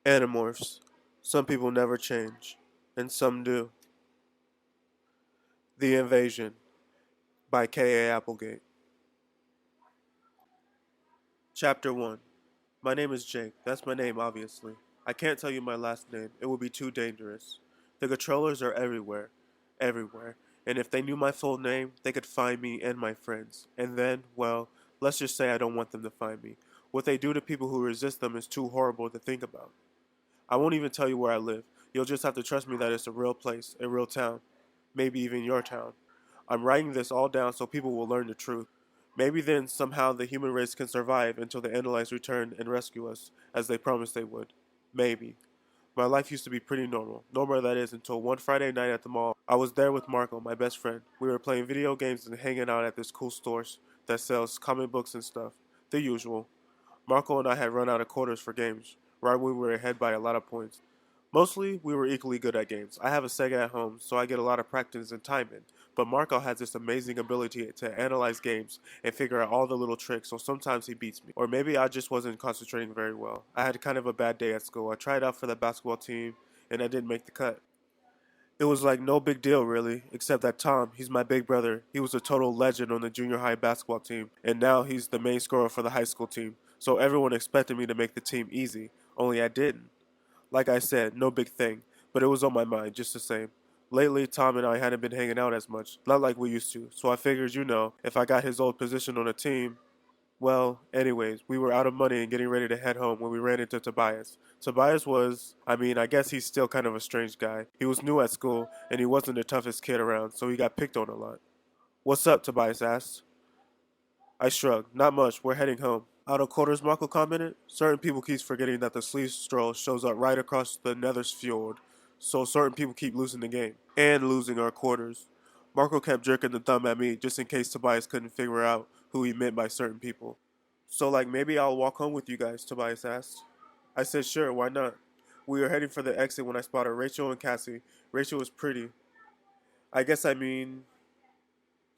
Animorphs. Some people never change, and some do. The Invasion by K.A. Applegate. Chapter 1. My name is Jake. That's my name, obviously. I can't tell you my last name. It would be too dangerous. The controllers are everywhere. Everywhere. And if they knew my full name, they could find me and my friends. And then, well, let's just say I don't want them to find me. What they do to people who resist them is too horrible to think about. I won't even tell you where I live. You'll just have to trust me that it's a real place, a real town. Maybe even your town. I'm writing this all down so people will learn the truth. Maybe then somehow the human race can survive until the Andalites return and rescue us, as they promised they would. Maybe. My life used to be pretty normal. Normal, that is, until one Friday night at the mall. I was there with Marco, my best friend. We were playing video games and hanging out at this cool store that sells comic books and stuff. The usual. Marco and I had run out of quarters for games, right when we were ahead by a lot of points. Mostly, we were equally good at games. I have a Sega at home, so I get a lot of practice and time in. But Marco has this amazing ability to analyze games and figure out all the little tricks, so sometimes he beats me. Or maybe I just wasn't concentrating very well. I had kind of a bad day at school. I tried out for the basketball team, and I didn't make the cut. It was like no big deal, really, except that Tom, he's my big brother. He was a total legend on the junior high basketball team, and now he's the main scorer for the high school team. So everyone expected me to make the team easy, only I didn't. Like I said, no big thing, but it was on my mind just the same. Lately, Tom and I hadn't been hanging out as much, not like we used to, so I figured, if I got his old position on the team, well, anyways, we were out of money and getting ready to head home when we ran into Tobias. Tobias was, I guess he's still kind of a strange guy. He was new at school, and he wasn't the toughest kid around, so he got picked on a lot. What's up? Tobias asked. I shrugged. Not much. We're heading home. Out of quarters, Marco commented. Certain people keep forgetting that the sleeve stroll shows up right across the Nethersfjord, so certain people keep losing the game. And losing our quarters. Marco kept jerking the thumb at me just in case Tobias couldn't figure out who he meant by certain people. So, like, maybe I'll walk home with you guys, Tobias asked. I said, sure, why not? We were heading for the exit when I spotted Rachel and Cassie. Rachel was pretty. I guess I mean,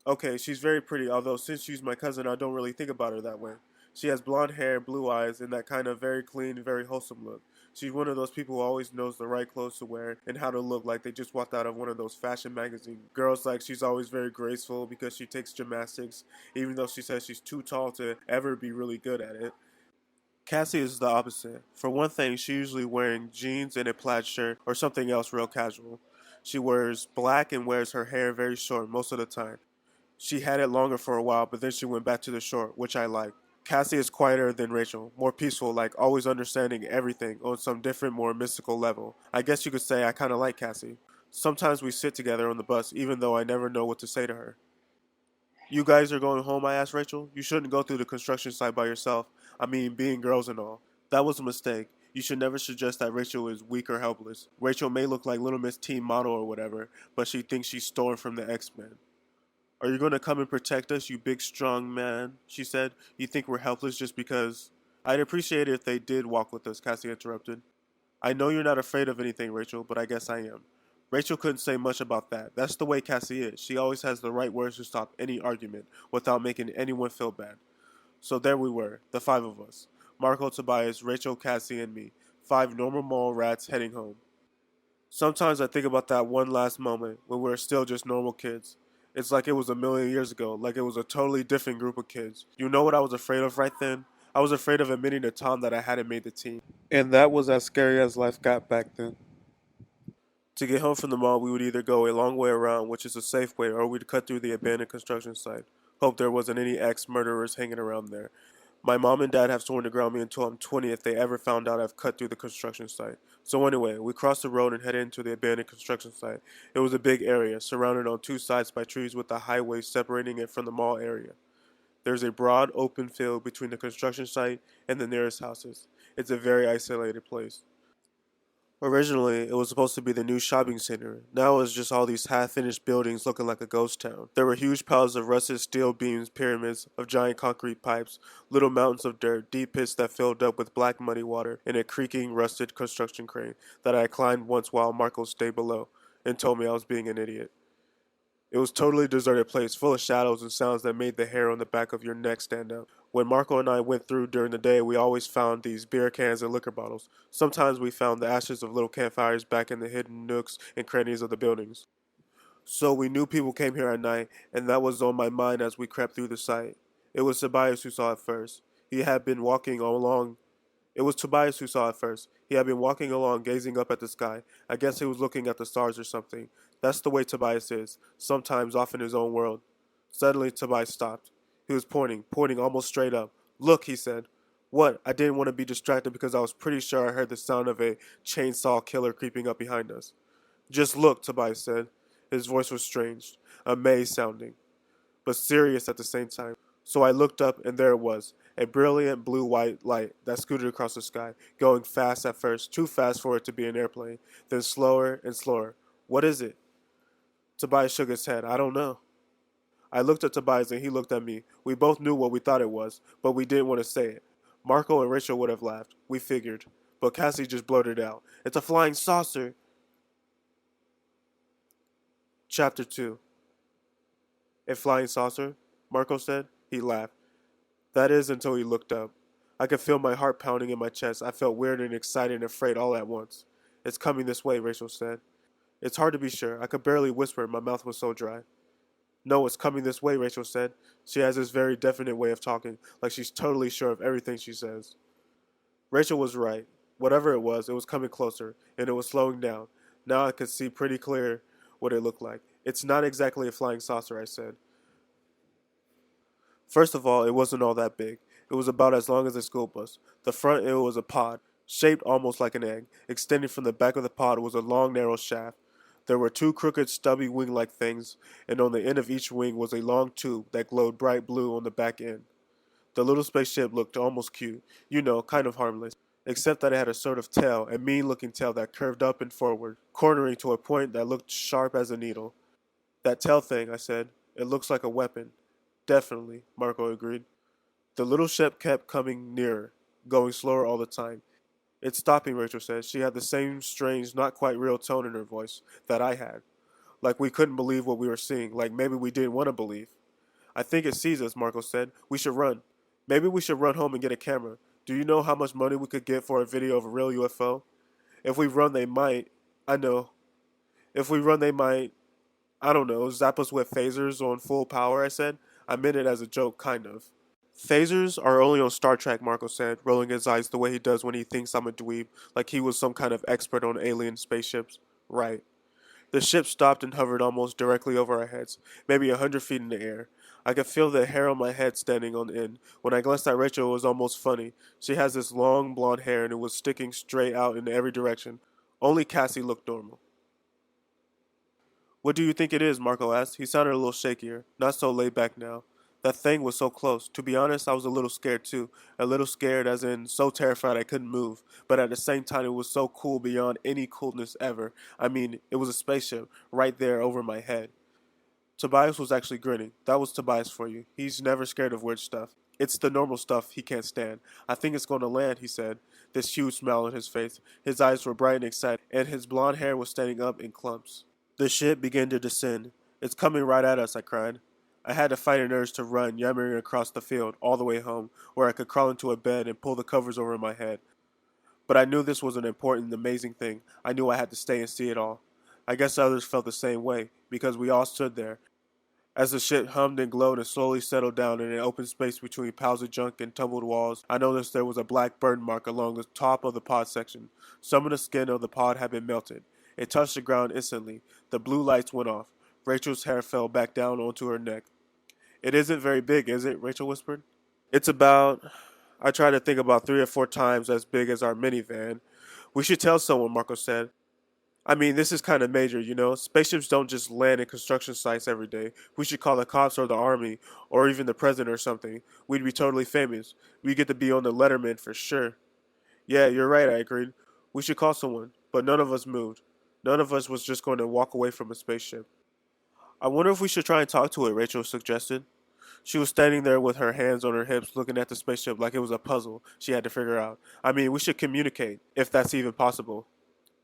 Okay, she's very pretty, although since she's my cousin, I don't really think about her that way. She has blonde hair, blue eyes, and that kind of very clean, very wholesome look. She's one of those people who always knows the right clothes to wear and how to look like they just walked out of one of those fashion magazines. Girls like she's always very graceful because she takes gymnastics, even though she says she's too tall to ever be really good at it. Cassie is the opposite. For one thing, she's usually wearing jeans and a plaid shirt or something else real casual. She wears black and wears her hair very short most of the time. She had it longer for a while, but then she went back to the short, which I like. Cassie is quieter than Rachel, more peaceful, like always understanding everything on some different, more mystical level. I guess you could say I kinda like Cassie. Sometimes we sit together on the bus, even though I never know what to say to her. You guys are going home, I asked Rachel. You shouldn't go through the construction site by yourself. I mean, being girls and all. That was a mistake. You should never suggest that Rachel is weak or helpless. Rachel may look like Little Miss Teen Model or whatever, but she thinks she's Storm from the X-Men. Are you going to come and protect us, you big strong man? She said. You think we're helpless just because? I'd appreciate it if they did walk with us, Cassie interrupted. I know you're not afraid of anything, Rachel, but I guess I am. Rachel couldn't say much about that. That's the way Cassie is. She always has the right words to stop any argument without making anyone feel bad. So there we were, the five of us. Marco, Tobias, Rachel, Cassie, and me. Five normal mall rats heading home. Sometimes I think about that one last moment when we were still just normal kids. It's like it was a million years ago, like it was a totally different group of kids. You know what I was afraid of right then? I was afraid of admitting to Tom that I hadn't made the team. And that was as scary as life got back then. To get home from the mall, we would either go a long way around, which is a safe way, or we'd cut through the abandoned construction site. Hope there wasn't any ex-murderers hanging around there. My mom and dad have sworn to ground me until I'm 20 if they ever found out I've cut through the construction site. So anyway, we crossed the road and headed into the abandoned construction site. It was a big area, surrounded on two sides by trees with a highway separating it from the mall area. There's a broad open field between the construction site and the nearest houses. It's a very isolated place. Originally, it was supposed to be the new shopping center. Now it's just all these half-finished buildings looking like a ghost town. There were huge piles of rusted steel beams, pyramids of giant concrete pipes, little mountains of dirt, deep pits that filled up with black muddy water, and a creaking, rusted construction crane that I climbed once while Marco stayed below and told me I was being an idiot. It was a totally deserted place, full of shadows and sounds that made the hair on the back of your neck stand up. When Marco and I went through during the day, we always found these beer cans and liquor bottles. Sometimes we found the ashes of little campfires back in the hidden nooks and crannies of the buildings. So we knew people came here at night, and that was on my mind as we crept through the site. It was Tobias who saw it first. He had been walking along It was Tobias who saw it first. He had been walking along, gazing up at the sky. I guess he was looking at the stars or something. That's the way Tobias is, sometimes off in his own world. Suddenly, Tobias stopped. He was pointing almost straight up. Look, he said. What? I didn't want to be distracted because I was pretty sure I heard the sound of a chainsaw killer creeping up behind us. Just look, Tobias said. His voice was strange, amazed sounding, but serious at the same time. So I looked up, and there it was, a brilliant blue-white light that scooted across the sky, going fast at first, too fast for it to be an airplane, then slower and slower. What is it? Tobias shook his head. I don't know. I looked at Tobias, and he looked at me. We both knew what we thought it was, but we didn't want to say it. Marco and Rachel would have laughed. We figured. But Cassie just blurted out, It's a flying saucer! Chapter 2. A flying saucer? Marco said. He laughed. That is until he looked up. I could feel my heart pounding in my chest. I felt weird and excited and afraid all at once. It's coming this way, Rachel said. It's hard to be sure. I could barely whisper. My mouth was so dry. No, it's coming this way, Rachel said. She has this very definite way of talking, like she's totally sure of everything she says. Rachel was right. Whatever it was coming closer, and it was slowing down. Now I could see pretty clear what it looked like. It's not exactly a flying saucer, I said. First of all, it wasn't all that big. It was about as long as a school bus. The front end was a pod, shaped almost like an egg. Extending from the back of the pod was a long, narrow shaft. There were two crooked, stubby wing-like things, and on the end of each wing was a long tube that glowed bright blue on the back end. The little spaceship looked almost cute, kind of harmless, except that it had a sort of tail, a mean-looking tail that curved up and forward, cornering to a point that looked sharp as a needle. That tail thing, I said. It looks like a weapon. Definitely, Marco agreed. The little ship kept coming nearer, going slower all the time. It's stopping, Rachel said. She had the same strange, not quite real tone in her voice that I had. Like we couldn't believe what we were seeing, like maybe we didn't want to believe. I think it sees us, Marco said. We should run. Maybe we should run home and get a camera. Do you know how much money we could get for a video of a real UFO? If we run, they might. I know. If we run, they might. I don't know. Zap us with phasers on full power, I said. I meant it as a joke, kind of. Phasers are only on Star Trek, Marco said, rolling his eyes the way he does when he thinks I'm a dweeb, like he was some kind of expert on alien spaceships. Right. The ship stopped and hovered almost directly over our heads, maybe 100 feet in the air. I could feel the hair on my head standing on end. When I glanced at Rachel, it was almost funny. She has this long blonde hair and it was sticking straight out in every direction. Only Cassie looked normal. What do you think it is? Marco asked. He sounded a little shakier, not so laid back now. That thing was so close. To be honest, I was a little scared too. A little scared, as in so terrified I couldn't move. But at the same time, it was so cool beyond any coolness ever. I mean, it was a spaceship right there over my head. Tobias was actually grinning. That was Tobias for you. He's never scared of weird stuff. It's the normal stuff he can't stand. I think it's going to land, he said, this huge smile on his face. His eyes were bright and excited, and his blond hair was standing up in clumps. The ship began to descend. It's coming right at us, I cried. I had to fight an urge to run, yammering across the field, all the way home, where I could crawl into a bed and pull the covers over my head. But I knew this was an important, amazing thing. I knew I had to stay and see it all. I guess others felt the same way, because we all stood there. As the ship hummed and glowed and slowly settled down in an open space between piles of junk and tumbled walls, I noticed there was a black burn mark along the top of the pod section. Some of the skin of the pod had been melted. It touched the ground instantly. The blue lights went off. Rachel's hair fell back down onto her neck. It isn't very big, is it? Rachel whispered. It's about, I tried to think about 3 or 4 times as big as our minivan. We should tell someone, Marco said. I mean, this is kind of major, you know? Spaceships don't just land in construction sites every day. We should call the cops or the army, or even the president or something. We'd be totally famous. We'd get to be on the Letterman for sure. Yeah, you're right, I agreed. We should call someone. But none of us moved. None of us was just going to walk away from a spaceship. I wonder if we should try and talk to it, Rachel suggested. She was standing there with her hands on her hips looking at the spaceship like it was a puzzle she had to figure out. I mean, we should communicate, if that's even possible.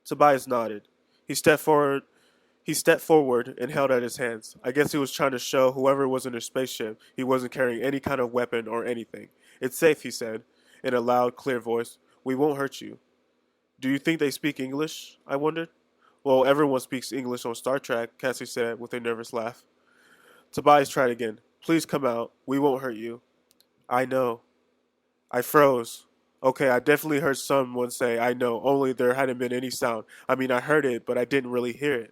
Tobias nodded. He stepped forward. He stepped forward and held out his hands. I guess he was trying to show whoever was in his spaceship he wasn't carrying any kind of weapon or anything. It's safe, he said, in a loud, clear voice. We won't hurt you. Do you think they speak English? I wondered. Well, everyone speaks English on Star Trek, Cassie said with a nervous laugh. Tobias tried again. Please come out. We won't hurt you. I know. I froze. Okay, I definitely heard someone say, I know, only there hadn't been any sound. I mean, I heard it, but I didn't really hear it.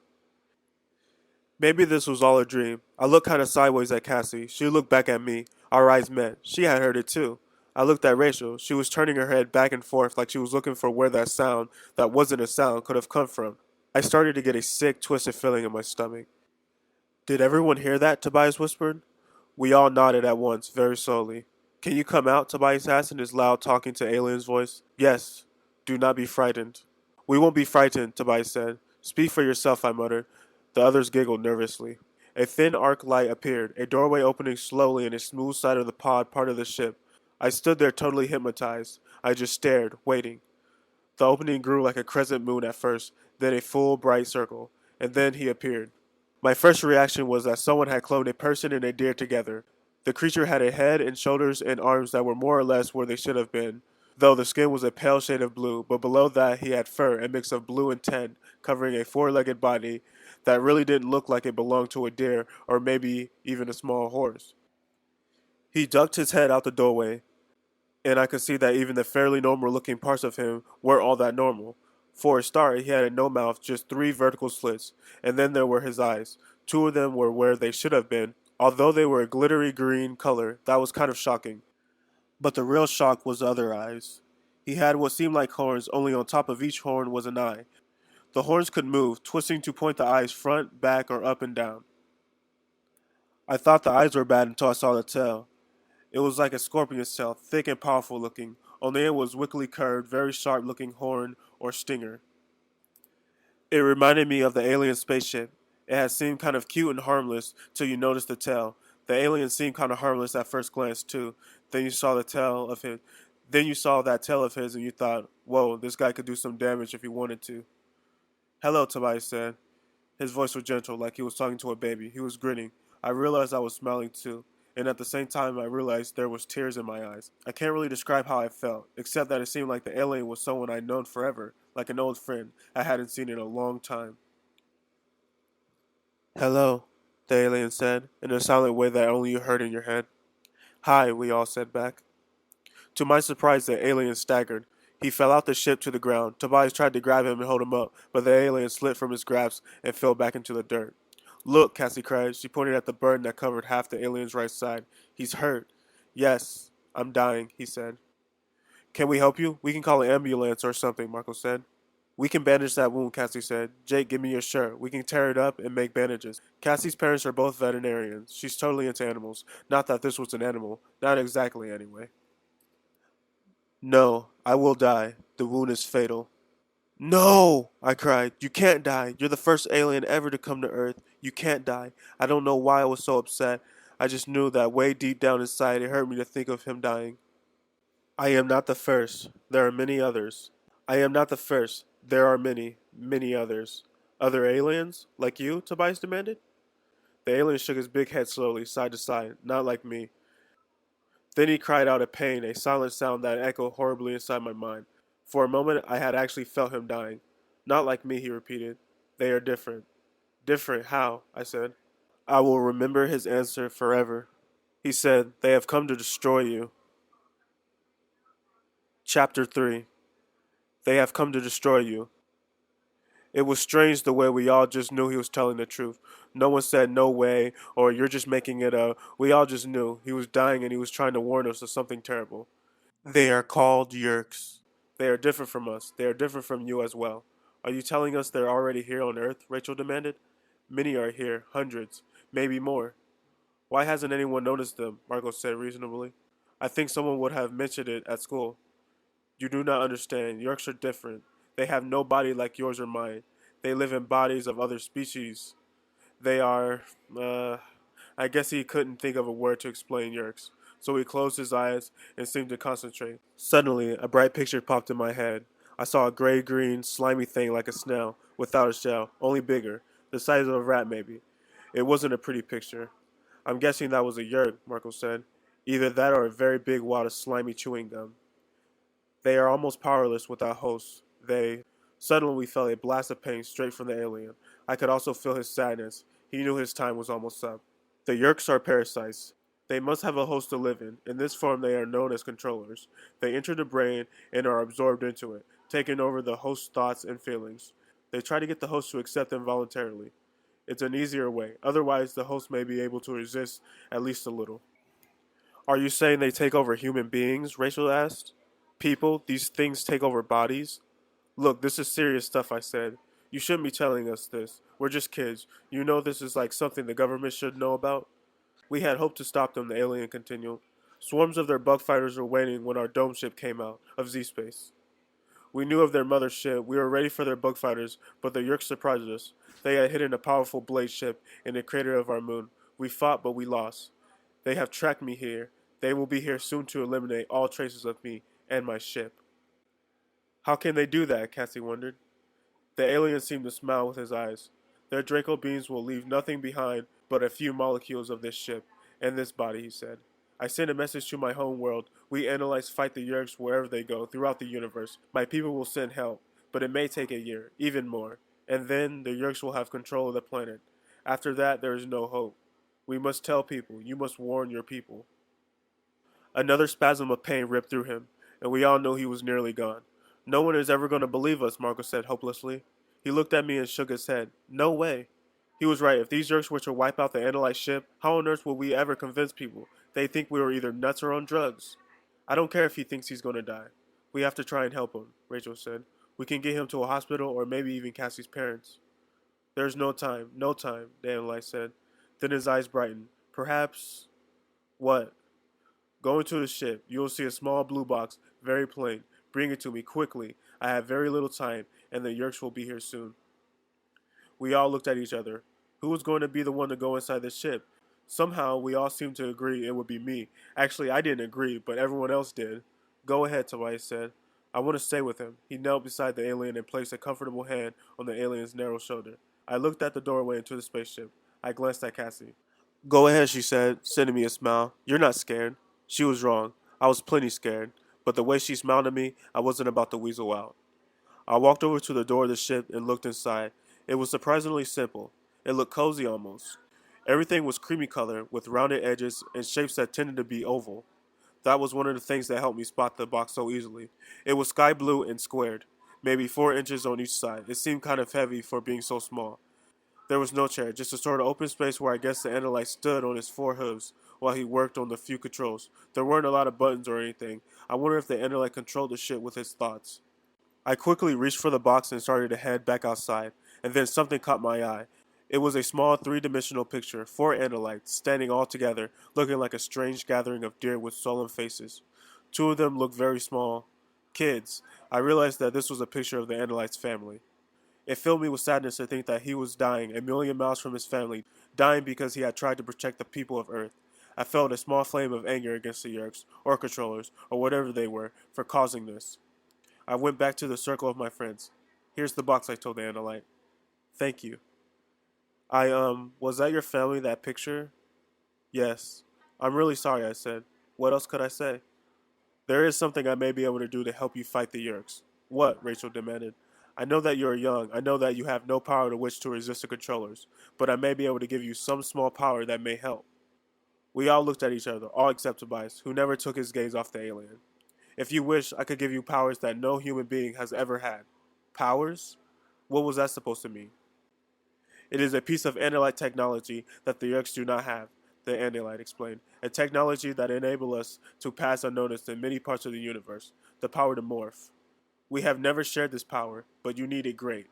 Maybe this was all a dream. I looked kind of sideways at Cassie. She looked back at me. Our eyes met. She had heard it too. I looked at Rachel. She was turning her head back and forth like she was looking for where that sound, that wasn't a sound, could have come from. I started to get a sick, twisted feeling in my stomach. Did everyone hear that? Tobias whispered. We all nodded at once, very slowly. Can you come out? Tobias asked in his loud, talking to alien's voice. Yes. Do not be frightened. We won't be frightened, Tobias said. Speak for yourself, I muttered. The others giggled nervously. A thin arc light appeared, a doorway opening slowly in a smooth side of the pod part of the ship. I stood there totally hypnotized. I just stared, waiting. The opening grew like a crescent moon at first, then a full bright circle, and then he appeared. My first reaction was that someone had cloned a person and a deer together. The creature had a head and shoulders and arms that were more or less where they should have been, though the skin was a pale shade of blue, but below that he had fur, a mix of blue and tan, covering a four-legged body that really didn't look like it belonged to a deer or maybe even a small horse. He ducked his head out the doorway, and I could see that even the fairly normal looking parts of him weren't all that normal. For a start, he had no mouth, just three vertical slits, and then there were his eyes. Two of them were where they should have been, although they were a glittery green color. That was kind of shocking. But the real shock was the other eyes. He had what seemed like horns, only on top of each horn was an eye. The horns could move, twisting to point the eyes front, back, or up and down. I thought the eyes were bad until I saw the tail. It was like a scorpion's tail, thick and powerful looking, only it was wickedly curved, very sharp looking horn or stinger. It reminded me of the alien spaceship. It had seemed kind of cute and harmless till you noticed the tail. The alien seemed kind of harmless at first glance too. Then you saw the tail of him. Then you saw that tail of his and you thought, whoa, this guy could do some damage if he wanted to. Hello, Tobias said. His voice was gentle, like he was talking to a baby. He was grinning. I realized I was smiling too, and at the same time I realized there was tears in my eyes. I can't really describe how I felt, except that it seemed like the alien was someone I'd known forever, like an old friend I hadn't seen in a long time. Hello, the alien said, in a silent way that only you heard in your head. Hi, we all said back. To my surprise, the alien staggered. He fell out the ship to the ground. Tobias tried to grab him and hold him up, but the alien slid from his grasp and fell back into the dirt. Look, Cassie cried. She pointed at the burn that covered half the alien's right side. He's hurt. Yes, I'm dying, he said. Can we help you? We can call an ambulance or something, Marco said. We can bandage that wound, Cassie said. Jake, give me your shirt. We can tear it up and make bandages. Cassie's parents are both veterinarians. She's totally into animals. Not that this was an animal. Not exactly, anyway. No, I will die. The wound is fatal. No! I cried. You can't die. You're the first alien ever to come to Earth. You can't die. I don't know why I was so upset. I just knew that way deep down inside it hurt me to think of him dying. I am not the first. There are many others. I am not the first. There are many, many others. Other aliens? Like you? Tobias demanded. The alien shook his big head slowly, side to side, not like me. Then he cried out in pain, a silent sound that echoed horribly inside my mind. For a moment, I had actually felt him dying. Not like me, he repeated. They are different. Different? How? I said. I will remember his answer forever. He said, They have come to destroy you. Chapter 3. They have come to destroy you. It was strange the way we all just knew he was telling the truth. No one said no way or you're just making it up. We all just knew he was dying and he was trying to warn us of something terrible. They are called Yerks. They are different from us. They are different from you as well. Are you telling us they're already here on Earth? Rachel demanded. Many are here, hundreds, maybe more. Why hasn't anyone noticed them? Margot said reasonably. I think someone would have mentioned it at school. You do not understand. Yorks are different. They have no body like yours or mine. They live in bodies of other species. They are, I guess he couldn't think of a word to explain Yerks, so he closed his eyes and seemed to concentrate. Suddenly, a bright picture popped in my head. I saw a gray-green, slimy thing like a snail, without a shell, only bigger. The size of a rat, maybe. It wasn't a pretty picture. I'm guessing that was a yerk, Marco said. Either that or a very big wad of slimy chewing gum. They are almost powerless without hosts. They. Suddenly we felt a blast of pain straight from the alien. I could also feel his sadness. He knew his time was almost up. The yerks are parasites. They must have a host to live in. In this form, they are known as controllers. They enter the brain and are absorbed into it, taking over the host's thoughts and feelings. They try to get the host to accept them voluntarily. It's an easier way. Otherwise, the host may be able to resist at least a little. Are you saying they take over human beings? Rachel asked. People, these things take over bodies? Look, this is serious stuff, I said. You shouldn't be telling us this. We're just kids. You know this is like something the government should know about? We had hoped to stop them, the alien continued. Swarms of their bug fighters were waiting when our dome ship came out of Z-Space. We knew of their mother ship. We were ready for their bug fighters, but the Yerks surprised us. They had hidden a powerful blade ship in the crater of our moon. We fought, but we lost. They have tracked me here. They will be here soon to eliminate all traces of me and my ship. How can they do that? Cassie wondered. The alien seemed to smile with his eyes. Their Draco beams will leave nothing behind but a few molecules of this ship and this body, he said. I send a message to my home world. We analyze fight the Yerks wherever they go throughout the universe. My people will send help, but it may take a year, even more. And then the Yerks will have control of the planet. After that, there is no hope. We must tell people. You must warn your people. Another spasm of pain ripped through him, and we all knew he was nearly gone. No one is ever going to believe us, Marco said hopelessly. He looked at me and shook his head. No way. He was right. If these jerks were to wipe out the Analyte ship, how on earth would we ever convince people? They think we were either nuts or on drugs. I don't care if he thinks he's going to die. We have to try and help him, Rachel said. We can get him to a hospital or maybe even Cassie's parents. There's no time, no time, the Analyte said. Then his eyes brightened. Perhaps. What? Go into the ship. You will see a small blue box, very plain. Bring it to me quickly. I have very little time, and the Yerks will be here soon. We all looked at each other. Who was going to be the one to go inside the ship? Somehow, we all seemed to agree it would be me. Actually, I didn't agree, but everyone else did. Go ahead, Tobias said. I want to stay with him. He knelt beside the alien and placed a comfortable hand on the alien's narrow shoulder. I looked at the doorway into the spaceship. I glanced at Cassie. Go ahead, she said, sending me a smile. You're not scared. She was wrong. I was plenty scared. But the way she smiled at me, I wasn't about to weasel out. I walked over to the door of the ship and looked inside. It was surprisingly simple. It looked cozy almost. Everything was creamy color with rounded edges and shapes that tended to be oval. That was one of the things that helped me spot the box so easily. It was sky blue and squared, maybe 4 inches on each side. It seemed kind of heavy for being so small. There was no chair, just a sort of open space where I guess the Analyte stood on his 4 hooves while he worked on the few controls. There weren't a lot of buttons or anything. I wonder if the Analyte controlled the ship with his thoughts. I quickly reached for the box and started to head back outside, and then something caught my eye. It was a small three-dimensional picture, 4 Analytes, standing all together, looking like a strange gathering of deer with solemn faces. 2 of them looked very small. Kids. I realized that this was a picture of the Analyte's family. It filled me with sadness to think that he was dying a million miles from his family, dying because he had tried to protect the people of Earth. I felt a small flame of anger against the Yerks, or controllers, or whatever they were, for causing this. I went back to the circle of my friends. Here's the box, I told the Analyte. Thank you. Was that your family, that picture? Yes. I'm really sorry, I said. What else could I say? There is something I may be able to do to help you fight the Yerks. What? Rachel demanded. I know that you are young. I know that you have no power to which to resist the controllers, but I may be able to give you some small power that may help. We all looked at each other, all except Tobias, who never took his gaze off the alien. If you wish, I could give you powers that no human being has ever had. Powers? What was that supposed to mean? It is a piece of Analyte technology that the Yerks do not have, the Analyte explained. A technology that enables us to pass unnoticed in many parts of the universe. The power to morph. We have never shared this power, but you need it great.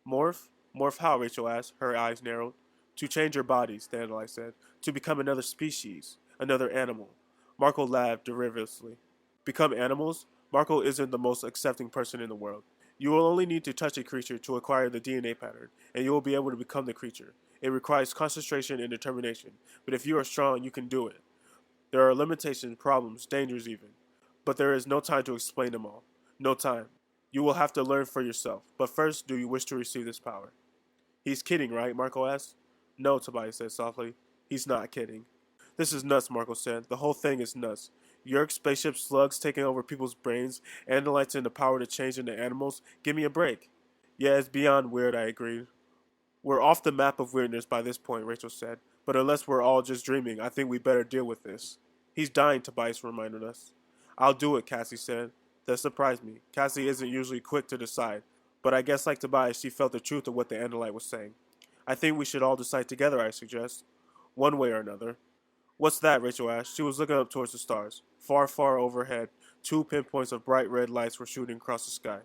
Morph? Morph how? Rachel asked, her eyes narrowed. To change your bodies, the Analyte said. To become another species. Another animal. Marco laughed derivatively. Become animals? Marco isn't the most accepting person in the world. You will only need to touch a creature to acquire the DNA pattern, and you will be able to become the creature. It requires concentration and determination, but if you are strong, you can do it. There are limitations, problems, dangers even. But there is no time to explain them all. No time. You will have to learn for yourself. But first, do you wish to receive this power? He's kidding, right? Marco asked. No, Tobias said softly. He's not kidding. This is nuts, Marco said. The whole thing is nuts. Yerk's spaceship slugs taking over people's brains, andalites and the power to change into animals. Give me a break. Yeah, it's beyond weird, I agreed. We're off the map of weirdness by this point, Rachel said. But unless we're all just dreaming, I think we better deal with this. He's dying, Tobias reminded us. I'll do it, Cassie said. That surprised me. Cassie isn't usually quick to decide, but I guess like Tobias, she felt the truth of what the Andalite was saying. I think we should all decide together, I suggest. One way or another. What's that? Rachel asked. She was looking up towards the stars. Far, far overhead, two pinpoints of bright red lights were shooting across the sky.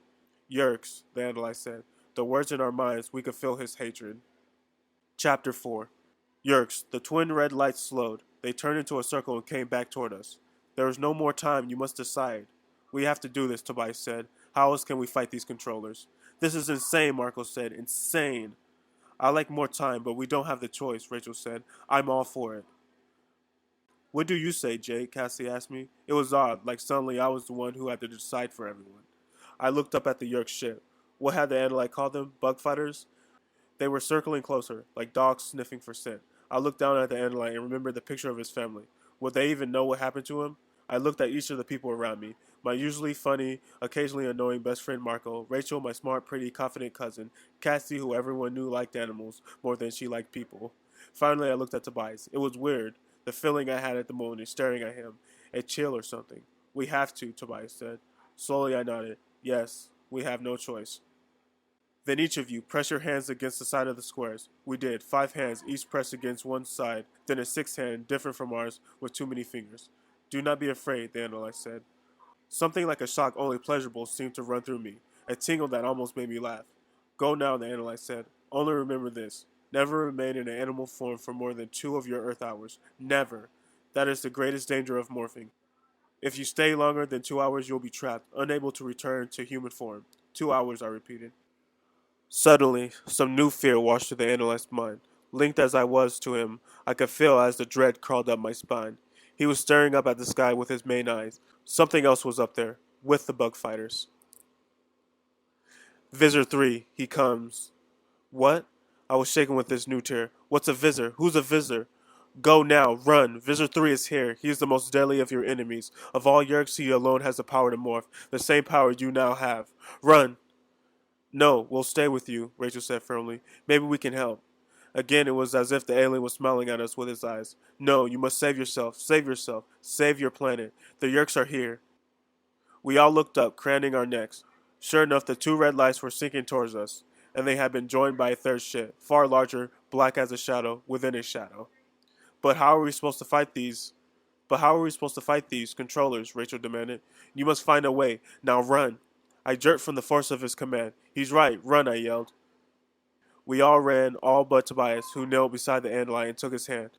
Yerks, the Andalite said. The words in our minds, we could feel his hatred. Chapter 4. Yerks, the twin red lights slowed. They turned into a circle and came back toward us. There is no more time, you must decide. We have to do this, Tobias said. How else can we fight these controllers? This is insane, Marco said. Insane. I like more time, but we don't have the choice, Rachel said. I'm all for it. What do you say, Jake? Cassie asked me. It was odd, like suddenly I was the one who had to decide for everyone. I looked up at the Yerk ship. What had the Andalite called them? Bug fighters? They were circling closer, like dogs sniffing for scent. I looked down at the Andalite and remembered the picture of his family. Would they even know what happened to him? I looked at each of the people around me. My usually funny, occasionally annoying best friend Marco, Rachel, my smart, pretty, confident cousin, Cassie, who everyone knew liked animals more than she liked people. Finally, I looked at Tobias. It was weird, the feeling I had at the moment, staring at him. A chill or something. We have to, Tobias said. Slowly I nodded. Yes, we have no choice. Then each of you press your hands against the side of the squares. We did. 5 hands, each pressed against one side, then a sixth hand, different from ours, with too many fingers. Do not be afraid, the Andalite said. Something like a shock only pleasurable seemed to run through me, a tingle that almost made me laugh. Go now, the Andalite said. Only remember this. Never remain in an animal form for more than 2 of your Earth hours. Never. That is the greatest danger of morphing. If you stay longer than 2 hours, you'll be trapped, unable to return to human form. 2 hours, I repeated. Suddenly, some new fear washed through the analyst's mind. Linked as I was to him, I could feel as the dread crawled up my spine. He was staring up at the sky with his main eyes. Something else was up there, with the bug fighters. Visor 3, he comes. What? I was shaken with this new terror. What's a Visor? Who's a Visor? Go now, run. Visor 3 is here. He is the most deadly of your enemies. Of all Yerks, he alone has the power to morph, the same power you now have. Run! No, we'll stay with you, Rachel said firmly. Maybe we can help. Again, it was as if the alien was smiling at us with his eyes. No, you must save yourself. Save yourself. Save your planet. The Yerks are here. We all looked up, craning our necks. Sure enough, the 2 red lights were sinking towards us, and they had been joined by a third ship, far larger, black as a shadow, within a shadow. But how are we supposed to fight these? But how are we supposed to fight these controllers? Rachel demanded. You must find a way. Now run. I jerked from the force of his command. He's right. Run, I yelled. We all ran, all but Tobias, who knelt beside the Andalite and took his hand.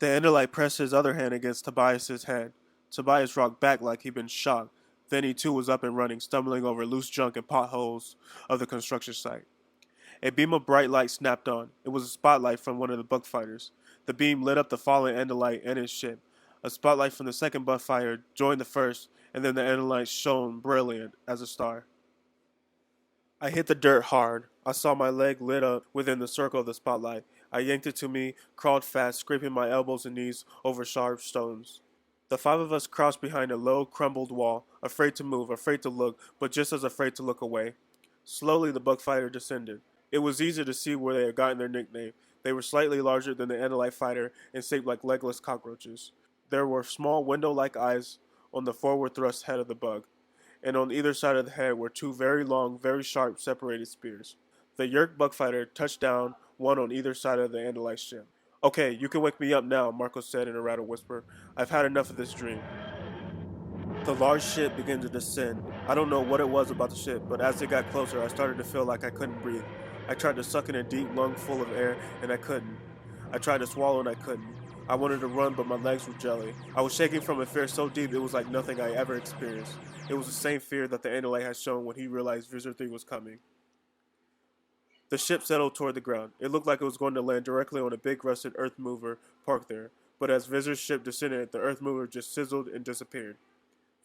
The Andalite pressed his other hand against Tobias's hand. Tobias rocked back like he'd been shocked. Then he too was up and running, stumbling over loose junk and potholes of the construction site. A beam of bright light snapped on. It was a spotlight from one of the bug fighters. The beam lit up the fallen Andalite and his ship. A spotlight from the second bug fighter joined the first, and then the Andalite shone brilliant as a star. I hit the dirt hard. I saw my leg lit up within the circle of the spotlight. I yanked it to me, crawled fast, scraping my elbows and knees over sharp stones. The 5 of us crouched behind a low, crumbled wall, afraid to move, afraid to look, but just as afraid to look away. Slowly the bug fighter descended. It was easy to see where they had gotten their nickname. They were slightly larger than the Andalite fighter and shaped like legless cockroaches. There were small window-like eyes on the forward thrust head of the bug, and on either side of the head were 2 very long, very sharp, separated spears. The Yerk bug fighter touched down, one on either side of the Andalite ship. Okay, you can wake me up now, Marco said in a rattled whisper. I've had enough of this dream. The large ship began to descend. I don't know what it was about the ship, but as it got closer, I started to feel like I couldn't breathe. I tried to suck in a deep lung full of air, and I couldn't. I tried to swallow, and I couldn't. I wanted to run, but my legs were jelly. I was shaking from a fear so deep it was like nothing I ever experienced. It was the same fear that the Andalite had shown when he realized Visor 3 was coming. The ship settled toward the ground. It looked like it was going to land directly on a big rusted earth mover parked there, but as Visor's ship descended, the earth mover just sizzled and disappeared.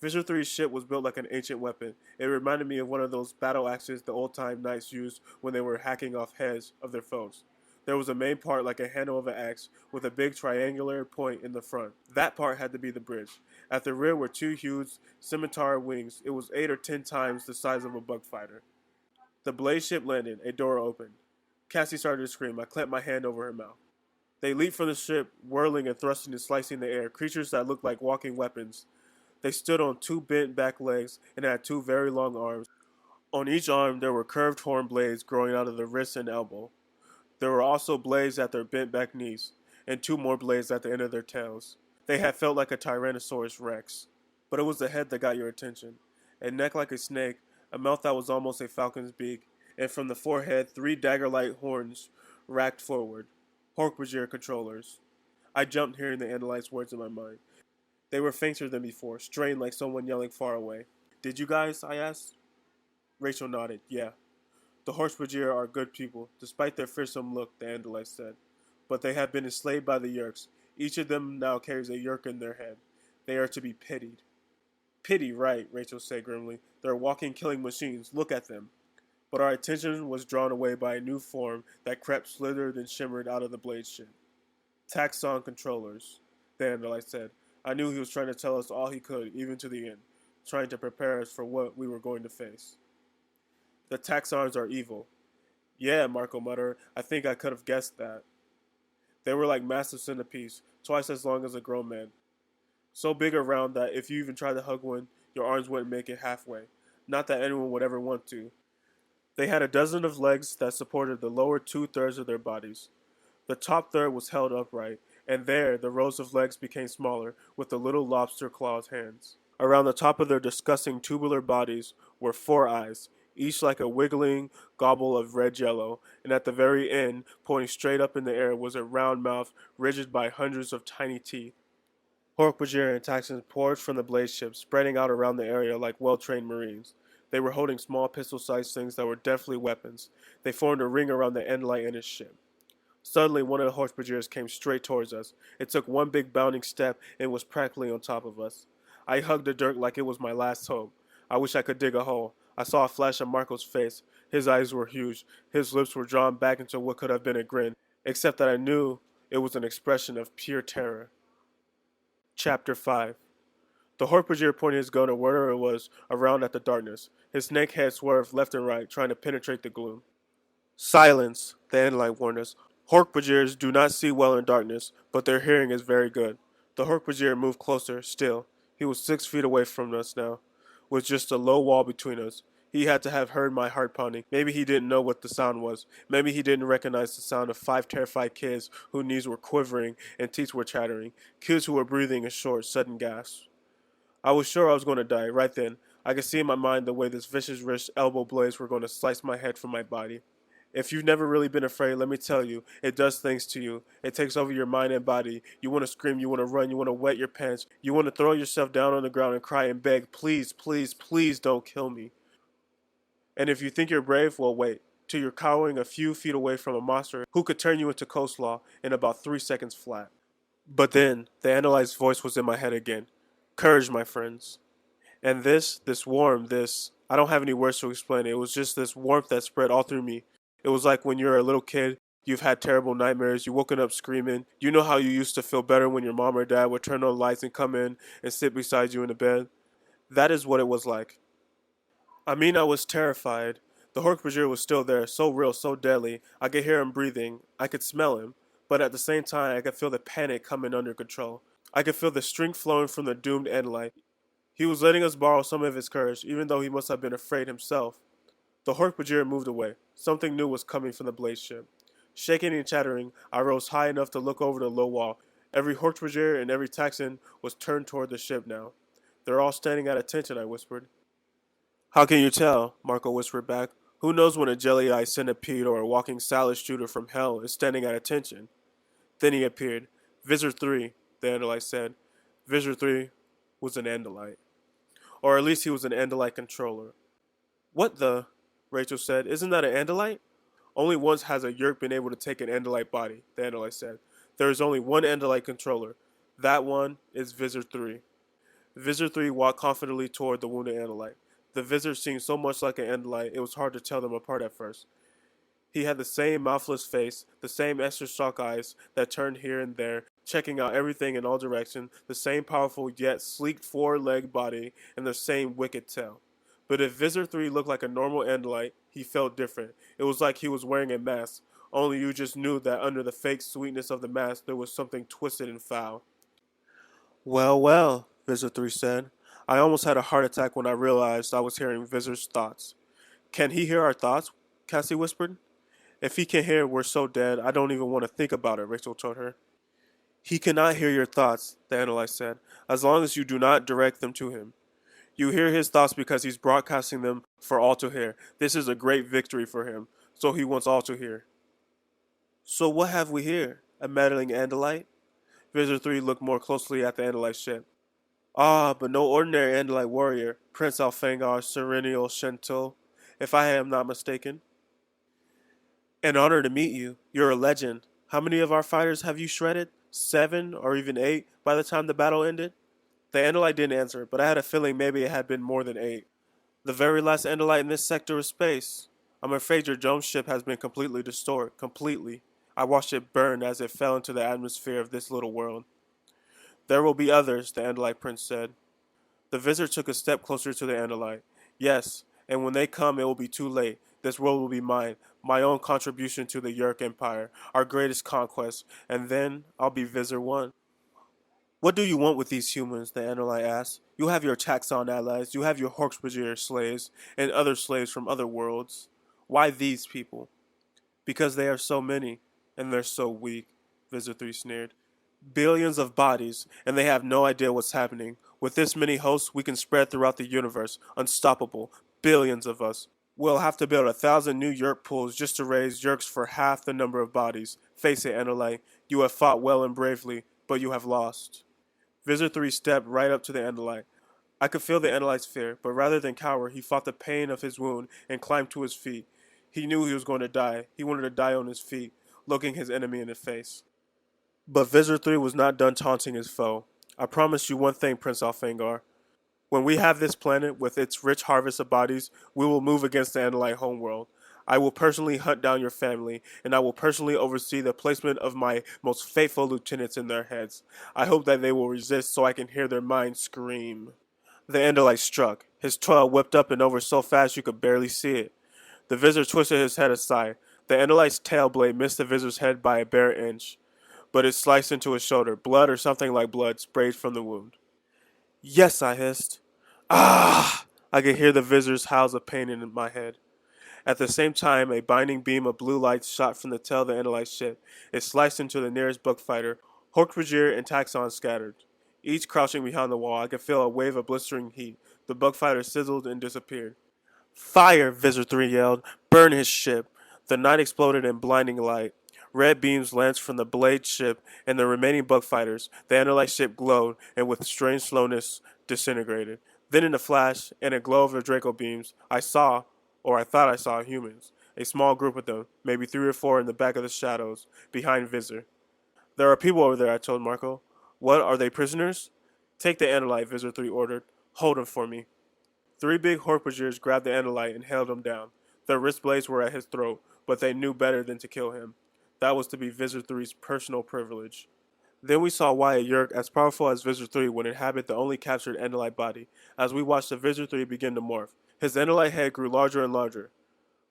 Visor 3's ship was built like an ancient weapon. It reminded me of one of those battle axes the old time knights used when they were hacking off heads of their foes. There was a main part like a handle of an axe with a big triangular point in the front. That part had to be the bridge. At the rear were two huge scimitar wings. It was 8 or 10 times the size of a bug fighter. The blaze ship landed. A door opened. Cassie started to scream. I clamped my hand over her mouth. They leaped from the ship, whirling and thrusting and slicing the air, creatures that looked like walking weapons. They stood on two bent back legs and had two very long arms. On each arm there were curved horn blades growing out of the wrist and elbow. There were also blades at their bent back knees, and two more blades at the end of their tails. They had felt like a Tyrannosaurus Rex. But it was the head that got your attention. A neck like a snake, a mouth that was almost a falcon's beak, and from the forehead 3 dagger-like horns racked forward. Hork-Bajir controllers. I jumped hearing the Andalite's words in my mind. They were fainter than before, strained like someone yelling far away. Did you guys? I asked. Rachel nodded. Yeah. The Hork-Bajir are good people, despite their fearsome look, the Andalite said. But they have been enslaved by the Yeerks. Each of them now carries a Yeerk in their head. They are to be pitied. Pity, right, Rachel said grimly. They're walking killing machines. Look at them. But our attention was drawn away by a new form that crept, slithered, and shimmered out of the blade ship. Taxon controllers, the Andalite said. I knew he was trying to tell us all he could, even to the end, trying to prepare us for what we were going to face. The Taxons are evil. Yeah, Marco muttered. I think I could have guessed that. They were like massive centipedes, twice as long as a grown man. So big around that if you even tried to hug one, your arms wouldn't make it halfway. Not that anyone would ever want to. They had a dozen of legs that supported the lower 2/3 of their bodies. The top third was held upright, and there the rows of legs became smaller, with the little lobster clawed hands. Around the top of their disgusting tubular bodies were 4 eyes, each like a wiggling gobble of red jello, and at the very end, pointing straight up in the air, was a round mouth ridged by hundreds of tiny teeth. Hork-Bajir and Taxons poured from the blaze ship, spreading out around the area like well-trained marines. They were holding small pistol-sized things that were definitely weapons. They formed a ring around the Endlight and his ship. Suddenly, one of the Hork-Bajirs came straight towards us. It took one big bounding step and was practically on top of us. I hugged the dirt like it was my last hope. I wish I could dig a hole. I saw a flash on Marco's face. His eyes were huge. His lips were drawn back into what could have been a grin, except that I knew it was an expression of pure terror. Chapter 5. The Hork-Bajir pointed his gun at wherever it was around at the darkness. His snake head swerved left and right, trying to penetrate the gloom. Silence, the Andalite warned us. Hork-Bajirs do not see well in darkness, but their hearing is very good. The Hork-Bajir moved closer, still. He was 6 feet away from us now, with just a low wall between us. He had to have heard my heart pounding. Maybe he didn't know what the sound was. Maybe he didn't recognize the sound of 5 terrified kids whose knees were quivering and teeth were chattering. Kids who were breathing in short, sudden gasps. I was sure I was going to die, right then. I could see in my mind the way this vicious wrist elbow blades were going to slice my head from my body. If you've never really been afraid, let me tell you, it does things to you. It takes over your mind and body. You want to scream, you want to run, you want to wet your pants. You want to throw yourself down on the ground and cry and beg, please, please, please don't kill me. And if you think you're brave, well, wait, till you're cowering a few feet away from a monster who could turn you into coleslaw in about 3 seconds flat. But then, the Andalite's voice was in my head again. Courage, my friends. And this warmth, I don't have any words to explain it. It was just this warmth that spread all through me. It was like when you're a little kid, you've had terrible nightmares, you've woken up screaming. You know how you used to feel better when your mom or dad would turn on lights and come in and sit beside you in the bed? That is what it was like. I mean, I was terrified. The Hork-Bajir was still there, so real, so deadly. I could hear him breathing. I could smell him. But at the same time, I could feel the panic coming under control. I could feel the strength flowing from the doomed Andalite. He was letting us borrow some of his courage, even though he must have been afraid himself. The Hork-Bajir moved away. Something new was coming from the blaze ship. Shaking and chattering, I rose high enough to look over the low wall. Every Hork-Bajir and every Taxon was turned toward the ship now. They're all standing at attention, I whispered. How can you tell? Marco whispered back. Who knows when a jelly-eyed centipede or a walking salad shooter from hell is standing at attention? Then he appeared. Visor 3, the Andalite said. Visor 3 was an Andalite. Or at least he was an Andalite controller. What the? Rachel said. Isn't that an Andalite? Only once has a Yeerk been able to take an Andalite body, the Andalite said. There is only one Andalite controller. That one is Visor 3. Visitor 3 walked confidently toward the wounded Andalite. The visitor seemed so much like an Andalite, it was hard to tell them apart at first. He had the same mouthless face, the same extra shock eyes that turned here and there, checking out everything in all directions, the same powerful yet sleek four-legged body, and the same wicked tail. But if Visitor 3 looked like a normal Andalite, he felt different. It was like he was wearing a mask, only you just knew that under the fake sweetness of the mask there was something twisted and foul. Well, well, Visitor 3 said. I almost had a heart attack when I realized I was hearing Visitor's thoughts. Can he hear our thoughts? Cassie whispered. If he can hear we're so dead, I don't even want to think about it, Rachel told her. He cannot hear your thoughts, the analyst said, as long as you do not direct them to him. You hear his thoughts because he's broadcasting them for all to hear. This is a great victory for him, so he wants all to hear. So what have we here? A meddling Andalite? Visitor 3 looked more closely at the Andalite ship. Ah, but no ordinary Andalite warrior, Prince Alfangar Serennial Shentil, if I am not mistaken. An honor to meet you. You're a legend. How many of our fighters have you shredded? 7 or even 8 by the time the battle ended? The Andalite didn't answer, but I had a feeling maybe it had been more than 8. The very last Andalite in this sector of space. I'm afraid your dome ship has been completely destroyed. Completely. I watched it burn as it fell into the atmosphere of this little world. There will be others, the Andalite prince said. The visitor took a step closer to the Andalite. Yes, and when they come it will be too late. This world will be mine, my own contribution to the Yerk Empire, our greatest conquest, and then I'll be Visitor 1. What do you want with these humans? The Andalite asked. You have your Taxon allies, you have your Horksbajier slaves, and other slaves from other worlds. Why these people? Because they are so many, and they're so weak, Visitor 3 sneered. Billions of bodies, and they have no idea what's happening. With this many hosts, we can spread throughout the universe, unstoppable. Billions of us. We'll have to build 1,000 new Yerk pools just to raise Yerks for half the number of bodies. Face it, Andalite, you have fought well and bravely, but you have lost. Visitor 3 stepped right up to the Andalite. I could feel the Andalite's fear, but rather than cower, he fought the pain of his wound and climbed to his feet. He knew he was going to die. He wanted to die on his feet, looking his enemy in the face. But Visitor 3 was not done taunting his foe. I promise you one thing, Prince Alfangar. When we have this planet with its rich harvest of bodies, we will move against the Andalite homeworld. I will personally hunt down your family, and I will personally oversee the placement of my most faithful lieutenants in their heads. I hope that they will resist so I can hear their minds scream. The Andalite struck. His tail whipped up and over so fast you could barely see it. The visitor twisted his head aside. The Andalite's tail blade missed the visitor's head by a bare inch, but it sliced into his shoulder. Blood or something like blood sprayed from the wound. Yes, I hissed. Ah! I could hear the visitor's howls of pain in my head. At the same time, a binding beam of blue light shot from the tail of the Andalite ship. It sliced into the nearest bug fighter. Hork-Bajir and Taxon scattered. Each crouching behind the wall, I could feel a wave of blistering heat. The bug fighter sizzled and disappeared. Fire! Visitor 3 yelled. Burn his ship! The night exploded in blinding light. Red beams lanced from the blade ship and the remaining bug fighters. The Andalite ship glowed and with strange slowness disintegrated. Then in a flash, and a glow of the Draco beams, I saw, or I thought I saw, humans. A small group of them, maybe 3 or 4 in the back of the shadows, behind Visitor. There are people over there, I told Marco. What, are they prisoners? Take the Andalite, Visitor 3 ordered. Hold him for me. 3 big Hork-Bajirs grabbed the Andalite and held him down. Their wrist blades were at his throat, but they knew better than to kill him. That was to be Visitor 3's personal privilege. Then we saw why a Yerk as powerful as Visitor 3 would inhabit the only captured Andalite body, as we watched the Visitor 3 begin to morph. His Andalite head grew larger and larger.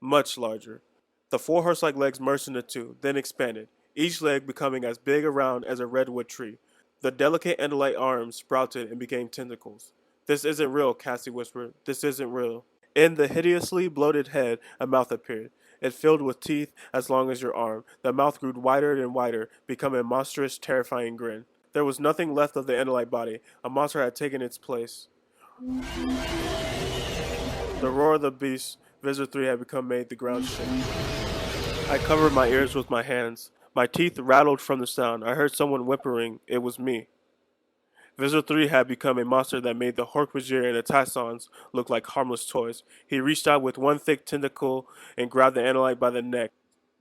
Much larger. The 4 horse-like legs merged into 2, then expanded, each leg becoming as big around as a redwood tree. The delicate Andalite arms sprouted and became tentacles. This isn't real, Cassie whispered. This isn't real. In the hideously bloated head, a mouth appeared. It filled with teeth as long as your arm. The mouth grew wider and wider, becoming a monstrous, terrifying grin. There was nothing left of the Andalite body. A monster had taken its place. The roar of the beast, Visitor 3 had become made the ground shake. I covered my ears with my hands. My teeth rattled from the sound. I heard someone whimpering. It was me. Visitor 3 had become a monster that made the Hork-Bajir and the Tassons look like harmless toys. He reached out with one thick tentacle and grabbed the Andalite by the neck.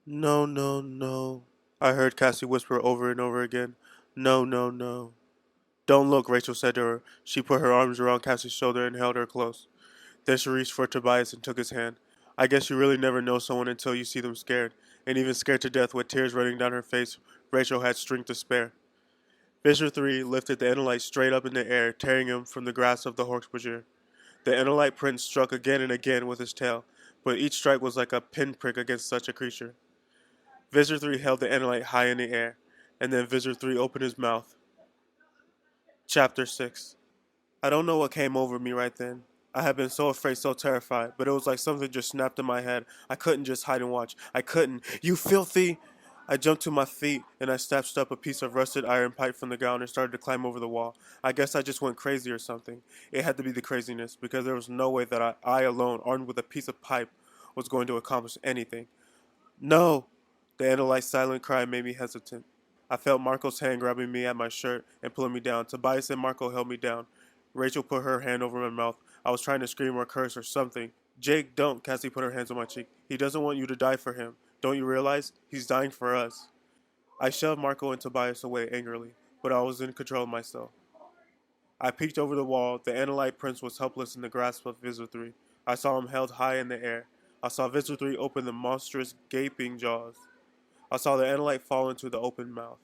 No, no, no, I heard Cassie whisper over and over again. No, no, no. Don't look, Rachel said to her. She put her arms around Cassie's shoulder and held her close. Then she reached for Tobias and took his hand. I guess you really never know someone until you see them scared. And even scared to death with tears running down her face, Rachel had strength to spare. Fissure 3 lifted the Enelite straight up in the air, tearing him from the grasp of the Hork-Bajir. The Enelite prince struck again and again with his tail, but each strike was like a pinprick against such a creature. Visor 3 held the Enelite high in the air, and then Visor 3 opened his mouth. Chapter 6. I don't know what came over me right then. I had been so afraid, so terrified, but it was like something just snapped in my head. I couldn't just hide and watch. I couldn't. You filthy! I jumped to my feet and I snatched up a piece of rusted iron pipe from the ground and started to climb over the wall. I guess I just went crazy or something. It had to be the craziness because there was no way that I alone, armed with a piece of pipe, was going to accomplish anything. No! The Analyte's silent cry made me hesitant. I felt Marco's hand grabbing me at my shirt and pulling me down. Tobias and Marco held me down. Rachel put her hand over my mouth. I was trying to scream or curse or something. Jake, don't. Cassie put her hands on my cheek. He doesn't want you to die for him. Don't you realize? He's dying for us. I shoved Marco and Tobias away angrily, but I was in control of myself. I peeked over the wall. The Analyte Prince was helpless in the grasp of Visor 3. I saw him held high in the air. I saw Visor 3 open the monstrous, gaping jaws. I saw the Analyte fall into the open mouth.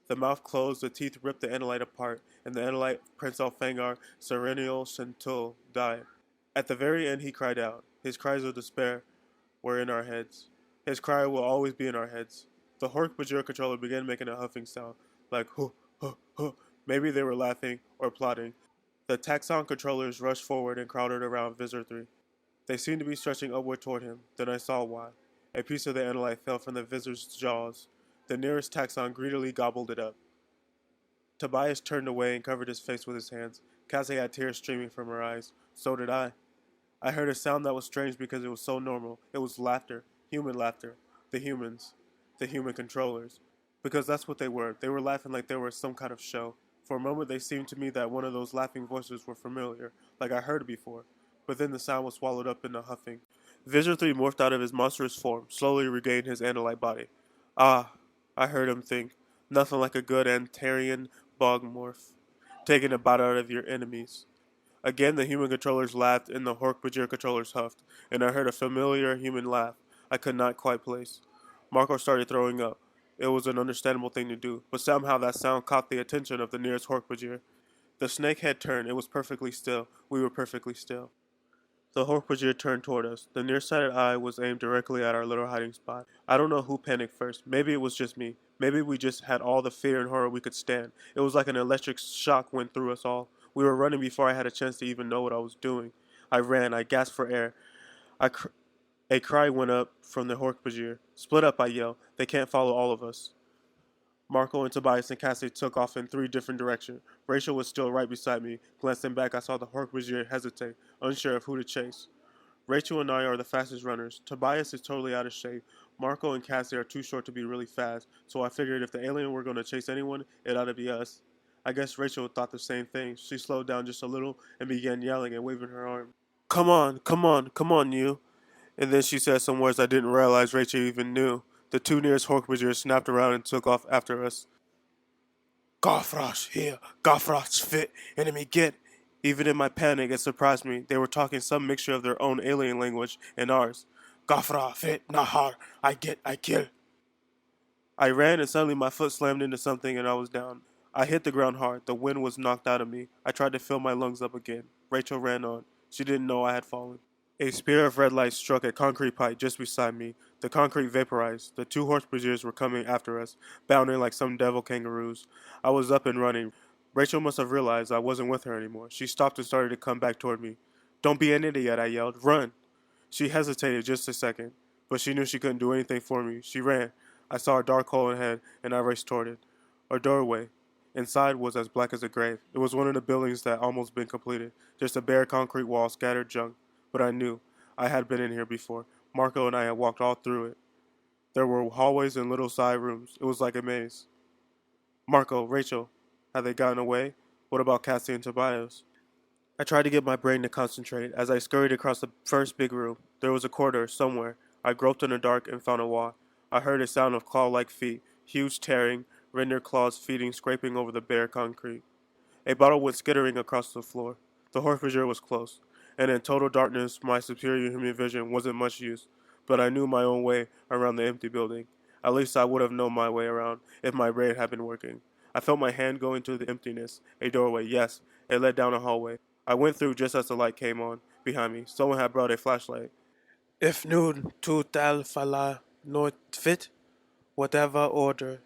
The mouth closed, the teeth ripped the Analyte apart, and the Analyte Prince Alfangar Serennial Shentul died. At the very end, he cried out. His cries of despair were in our heads. His cry will always be in our heads. The Hork-Bajir controller began making a huffing sound, like huh, huh, huh. Maybe they were laughing or plotting. The Taxon controllers rushed forward and crowded around Visor 3. They seemed to be stretching upward toward him. Then I saw why. A piece of the Analyte fell from the Visor's jaws. The nearest Taxon greedily gobbled it up. Tobias turned away and covered his face with his hands. Cassie had tears streaming from her eyes. So did I. I heard a sound that was strange because it was so normal. It was laughter. Human laughter. The humans. The human controllers. Because that's what they were. They were laughing like they were some kind of show. For a moment they seemed to me that one of those laughing voices were familiar, like I heard it before. But then the sound was swallowed up in a huffing. Visor 3 morphed out of his monstrous form, slowly regained his Analyte body. Ah, I heard him think. Nothing like a good Antarian bog morph. Taking a bite out of your enemies. Again, the human controllers laughed and the Hork-Bajir controllers huffed, and I heard a familiar human laugh I could not quite place. Marco started throwing up. It was an understandable thing to do, but somehow that sound caught the attention of the nearest Hork-Bajir. The snake had turned. It was perfectly still. We were perfectly still. The Hork-Bajir turned toward us. The nearsighted eye was aimed directly at our little hiding spot. I don't know who panicked first. Maybe it was just me. Maybe we just had all the fear and horror we could stand. It was like an electric shock went through us all. We were running before I had a chance to even know what I was doing. I ran. I gasped for air. A cry went up from the Hork-Bajir. Split up, I yelled. They can't follow all of us. Marco and Tobias and Cassie took off in 3 different directions. Rachel was still right beside me. Glancing back, I saw the Hork-Bajir hesitate, unsure of who to chase. Rachel and I are the fastest runners. Tobias is totally out of shape. Marco and Cassie are too short to be really fast, so I figured if the alien were going to chase anyone, it ought to be us. I guess Rachel thought the same thing. She slowed down just a little and began yelling and waving her arm. Come on, come on, come on, you. And then she said some words I didn't realize Rachel even knew. The 2 nearest Hork-Bajir snapped around and took off after us. Gafrosh here, Gafrosh fit, enemy get. Even in my panic, it surprised me. They were talking some mixture of their own alien language and ours. Gafra fit, Nahar, I get, I kill. I ran and suddenly my foot slammed into something and I was down. I hit the ground hard. The wind was knocked out of me. I tried to fill my lungs up again. Rachel ran on. She didn't know I had fallen. A spear of red light struck a concrete pipe just beside me. The concrete vaporized. The 2 Horse-Bajir were coming after us, bounding like some devil kangaroos. I was up and running. Rachel must have realized I wasn't with her anymore. She stopped and started to come back toward me. Don't be an idiot, I yelled. Run! She hesitated just a second, but she knew she couldn't do anything for me. She ran. I saw a dark hole ahead, and I raced toward it. A doorway. Inside was as black as a grave. It was one of the buildings that almost been completed. Just a bare concrete wall, scattered junk. But I knew. I had been in here before. Marco and I had walked all through it. There were hallways and little side rooms. It was like a maze. Marco, Rachel, had they gotten away? What about Cassie and Tobias? I tried to get my brain to concentrate as I scurried across the first big room. There was a corridor somewhere. I groped in the dark and found a wall. I heard a sound of claw-like feet, huge tearing, render claws feeding, scraping over the bare concrete. A bottle went skittering across the floor. The horse-brazier was close, and in total darkness my superior human vision wasn't much use, but I knew my own way around the empty building. At least I would have known my way around if my brain had been working. I felt my hand go into the emptiness. A doorway, yes, it led down a hallway. I went through just as the light came on behind me. Someone had brought a flashlight. If nude tu tal fala not fit, whatever order.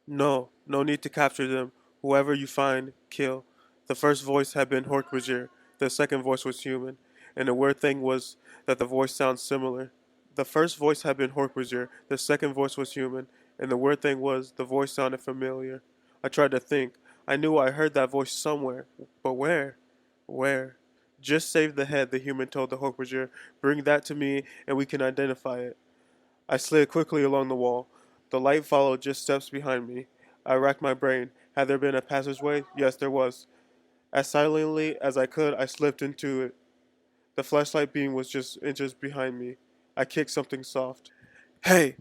No, no need to capture them. Whoever you find, kill. The first voice had been Hork-Bajir. The second voice was human. And the weird thing was that the voice sounds similar. The first voice had been Hork-Bajir. The second voice was human. And the weird thing was the voice sounded familiar. I tried to think. I knew I heard that voice somewhere. But where? Where? Just save the head, the human told the Hork-Bajir. Bring that to me and we can identify it. I slid quickly along the wall. The light followed just steps behind me. I racked my brain. Had there been a passageway? Yes, there was. As silently as I could, I slipped into it. The flashlight beam was just inches behind me. I kicked something soft. Hey!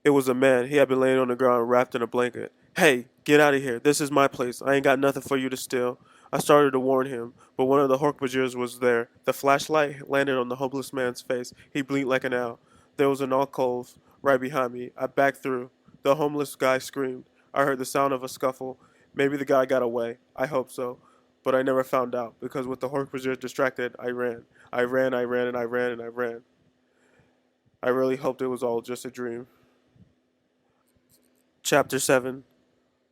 It was a man. He had been laying on the ground wrapped in a blanket. Hey, get out of here. This is my place. I ain't got nothing for you to steal. I started to warn him, but one of the Hork-Bajirs was there. The flashlight landed on the homeless man's face. He blinked like an owl. There was an alcove right behind me. I backed through. The homeless guy screamed. I heard the sound of a scuffle. Maybe the guy got away. I hope so. But I never found out, because with the Hork-Bajir distracted, I ran. I ran, I ran, and I ran, and I ran. I really hoped it was all just a dream. Chapter 7.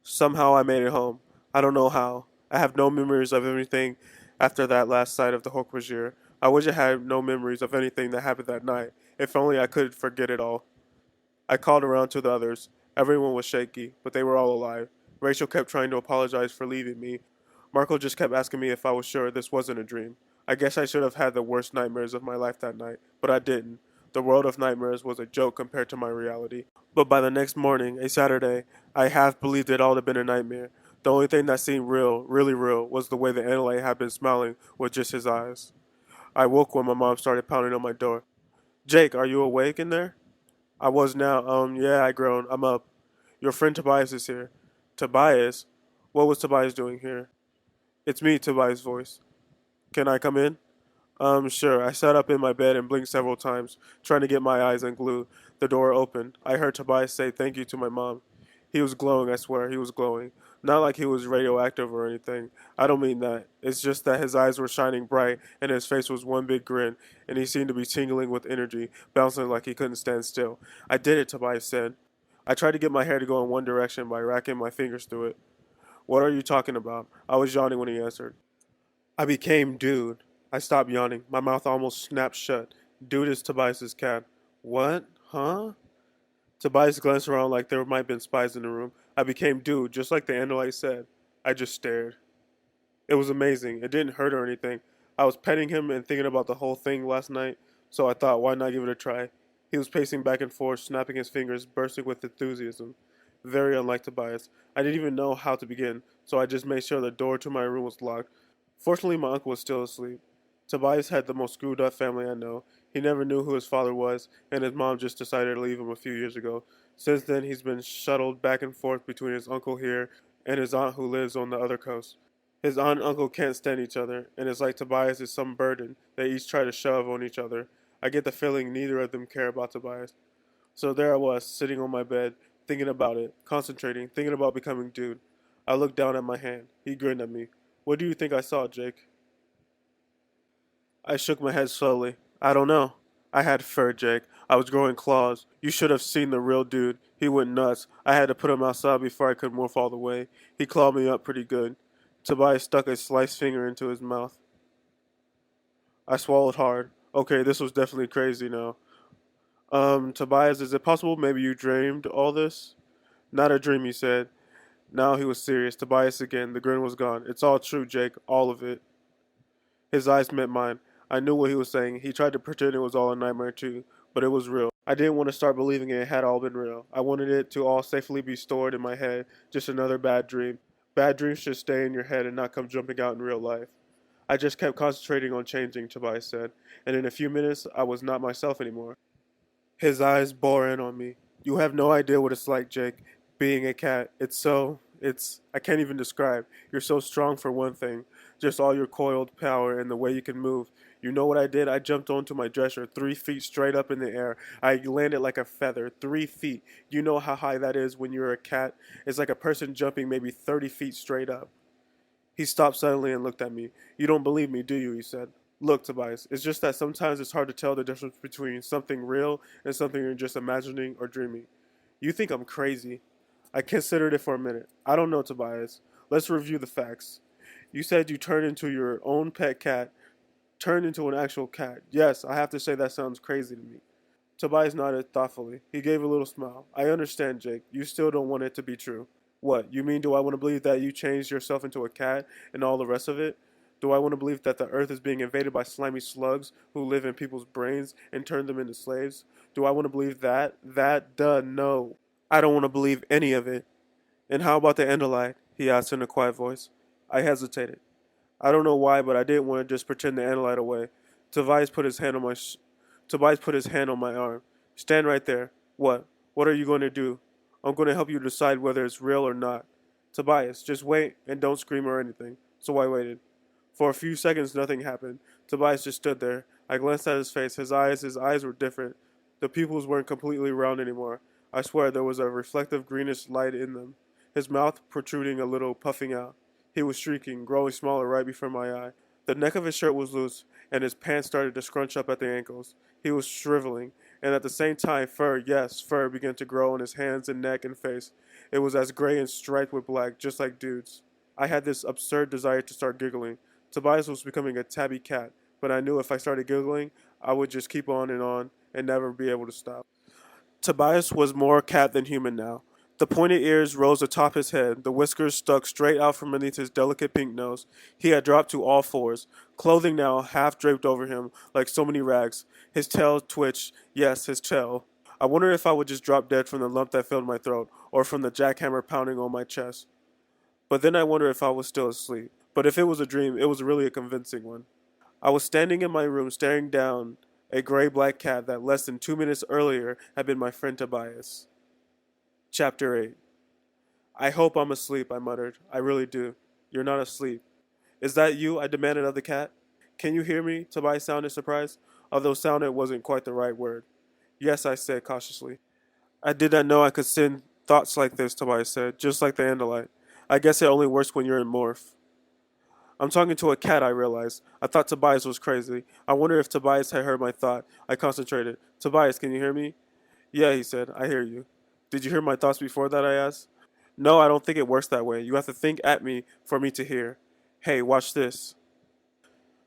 Somehow I made it home. I don't know how. I have no memories of anything after that last sight of the Hork-Bajir. I wish I had no memories of anything that happened that night. If only I could forget it all. I called around to the others. Everyone was shaky, but they were all alive. Rachel kept trying to apologize for leaving me. Marco just kept asking me if I was sure this wasn't a dream. I guess I should have had the worst nightmares of my life that night, but I didn't. The world of nightmares was a joke compared to my reality. But by the next morning, a Saturday, I half believed it all had been a nightmare. The only thing that seemed real, really real, was the way the analyte had been smiling with just his eyes. I woke when my mom started pounding on my door. Jake, are you awake in there? I was now. Yeah, I groaned. I'm up. Your friend Tobias is here. Tobias? What was Tobias doing here? It's me, Tobias' voice. Can I come in? Sure. I sat up in my bed and blinked several times, trying to get my eyes unglued. The door opened. I heard Tobias say thank you to my mom. He was glowing, I swear, he was glowing. Not like he was radioactive or anything. I don't mean that. It's just that his eyes were shining bright and his face was one big grin, and he seemed to be tingling with energy, bouncing like he couldn't stand still. I did it, Tobias said. I tried to get my hair to go in one direction by racking my fingers through it. What are you talking about? I was yawning when he answered. I became Dude. I stopped yawning. My mouth almost snapped shut. Dude is Tobias's cat. What? Huh? Tobias glanced around like there might have been spies in the room. I became Dude, just like the Andalite said. I just stared. It was amazing. It didn't hurt or anything. I was petting him and thinking about the whole thing last night, so I thought, why not give it a try? He was pacing back and forth, snapping his fingers, bursting with enthusiasm. Very unlike Tobias. I didn't even know how to begin, so I just made sure the door to my room was locked. Fortunately, my uncle was still asleep. Tobias had the most screwed up family I know. He never knew who his father was, and his mom just decided to leave him a few years ago. Since then, he's been shuttled back and forth between his uncle here and his aunt who lives on the other coast. His aunt and uncle can't stand each other, and it's like Tobias is some burden they each try to shove on each other. I get the feeling neither of them care about Tobias. So there I was, sitting on my bed, thinking about it, concentrating, thinking about becoming Dude. I looked down at my hand. He grinned at me. What do you think I saw, Jake? I shook my head slowly. I don't know. I had fur, Jake. I was growing claws. You should have seen the real Dude. He went nuts. I had to put him outside before I could morph all the way. He clawed me up pretty good. Tobias stuck a sliced finger into his mouth. I swallowed hard. Okay, this was definitely crazy now. Tobias, is it possible maybe you dreamed all this? Not a dream, he said. Now he was serious. Tobias again. The grin was gone. It's all true, Jake. All of it. His eyes met mine. I knew what he was saying. He tried to pretend it was all a nightmare too, but it was real. I didn't want to start believing it had all been real. I wanted it to all safely be stored in my head, just another bad dream. Bad dreams should stay in your head and not come jumping out in real life. I just kept concentrating on changing, Tobias said, and in a few minutes I was not myself anymore. His eyes bore in on me. You have no idea what it's like, Jake, being a cat. I can't even describe. You're so strong for one thing. Just all your coiled power and the way you can move. You know what I did? I jumped onto my dresser 3 feet straight up in the air. I landed like a feather, 3 feet. You know how high that is when you're a cat? It's like a person jumping maybe 30 feet straight up. He stopped suddenly and looked at me. You don't believe me, do you? He said. Look, Tobias, it's just that sometimes it's hard to tell the difference between something real and something you're just imagining or dreaming. You think I'm crazy. I considered it for a minute. I don't know, Tobias. Let's review the facts. You said you turned into your own pet cat, turned into an actual cat. Yes, I have to say that sounds crazy to me. Tobias nodded thoughtfully. He gave a little smile. I understand, Jake. You still don't want it to be true. What, you mean do I want to believe that you changed yourself into a cat and all the rest of it? Do I want to believe that the earth is being invaded by slimy slugs who live in people's brains and turn them into slaves? Do I want to believe that? No. I don't want to believe any of it. And how about the Andalite? He asked in a quiet voice. I hesitated. I don't know why, but I didn't want to just pretend the Andalite away. Tobias put his hand on my Tobias put his hand on my arm. Stand right there. What? What are you going to do? I'm going to help you decide whether it's real or not. Tobias, just wait and don't scream or anything. So I waited. For a few seconds, nothing happened. Tobias just stood there. I glanced at his face. His eyes were different. The pupils weren't completely round anymore. I swear there was a reflective greenish light in them. His mouth protruding a little, puffing out. He was shrieking, growing smaller right before my eye. The neck of his shirt was loose, and his pants started to scrunch up at the ankles. He was shriveling, and at the same time, fur, yes, fur began to grow on his hands and neck and face. It was as gray and striped with black, just like dudes. I had this absurd desire to start giggling. Tobias was becoming a tabby cat, but I knew if I started giggling, I would just keep on and never be able to stop. Tobias was more cat than human now. The pointed ears rose atop his head, the whiskers stuck straight out from beneath his delicate pink nose. He had dropped to all fours, clothing now half draped over him like so many rags. His tail twitched, yes, his tail. I wondered if I would just drop dead from the lump that filled my throat, or from the jackhammer pounding on my chest. But then I wondered if I was still asleep. But if it was a dream, it was really a convincing one. I was standing in my room staring down a gray black cat that less than 2 minutes earlier had been my friend Tobias. Chapter 8. I hope I'm asleep, I muttered. I really do. You're not asleep. Is that you? I demanded of the cat. Can you hear me? Tobias sounded surprised, although sounded wasn't quite the right word. Yes, I said cautiously. I did not know I could send thoughts like this, Tobias said, just like the Andalite. I guess it only works when you're in morph. I'm talking to a cat, I realized. I thought Tobias was crazy. I wondered if Tobias had heard my thought. I concentrated. Tobias, can you hear me? Yeah, he said. I hear you. Did you hear my thoughts before that? I asked. No, I don't think it works that way. You have to think at me for me to hear. Hey, watch this.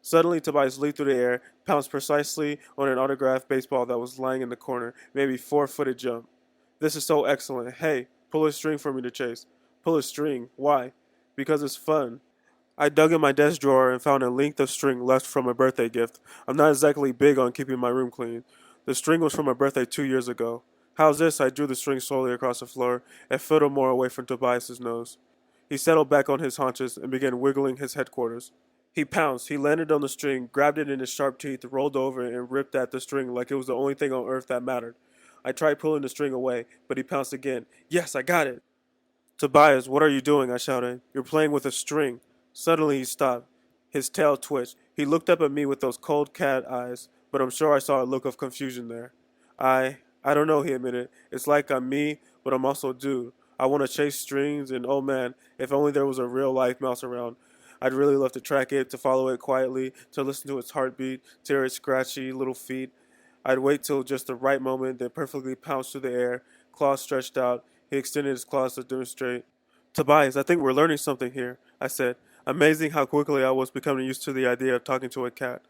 Suddenly, Tobias leaped through the air, pounced precisely on an autographed baseball that was lying in the corner, maybe 4-footed jump. This is so excellent. Hey, pull a string for me to chase. Pull a string. Why? Because it's fun. I dug in my desk drawer and found a length of string left from a birthday gift. I'm not exactly big on keeping my room clean. The string was from a birthday 2 years ago. How's this? I drew the string slowly across the floor, a foot or more away from Tobias's nose. He settled back on his haunches and began wiggling his headquarters. He pounced. He landed on the string, grabbed it in his sharp teeth, rolled over, and ripped at the string like it was the only thing on earth that mattered. I tried pulling the string away, but he pounced again. Yes, I got it! Tobias, what are you doing? I shouted. You're playing with a string. Suddenly he stopped. His tail twitched. He looked up at me with those cold cat eyes, but I'm sure I saw a look of confusion there. I don't know, he admitted. It's like I'm me, but I'm also dude. I want to chase strings, and oh man, if only there was a real life mouse around. I'd really love to track it, to follow it quietly, to listen to its heartbeat, to hear its scratchy little feet. I'd wait till just the right moment, then perfectly pounce through the air, claws stretched out. He extended his claws to demonstrate. Tobias, I think we're learning something here, I said. Amazing how quickly I was becoming used to the idea of talking to a cat.